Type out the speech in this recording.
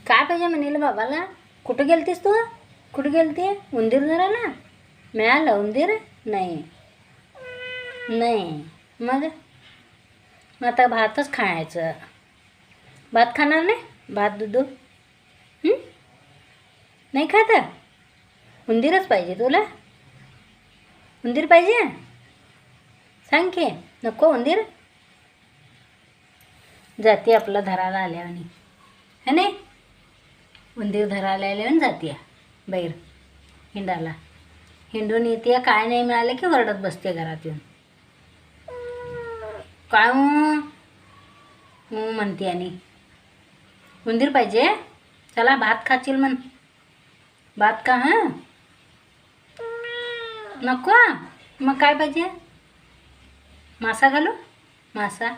काय पाहिजे म्हणेल बाबाला? कुठं गेलतीस तू? कुठं गेलती? उंदीर धरायला? मिळालं उंदीर? नाही नाही. मग आता भातच खायचं. भात खाणार नाही? भात दूध नाही खाता? उंदीरच पाहिजे तुला? उंदीर पाहिजे? सांग की. नको उंदीर? जाती आपला धरायला आल्यावानी है नाही? उंदीर धरायला आल्यावानी जाती बाहेर हिंडाला. हिंडून येते, काय नाही मिळालं की वरडत बसते घरात येऊन. काय म्हणते आणि उंदीर पाहिजे? चला भात खाशील म्हण. भात का? हां नको. मग काय पाहिजे? मासा घालू? मासा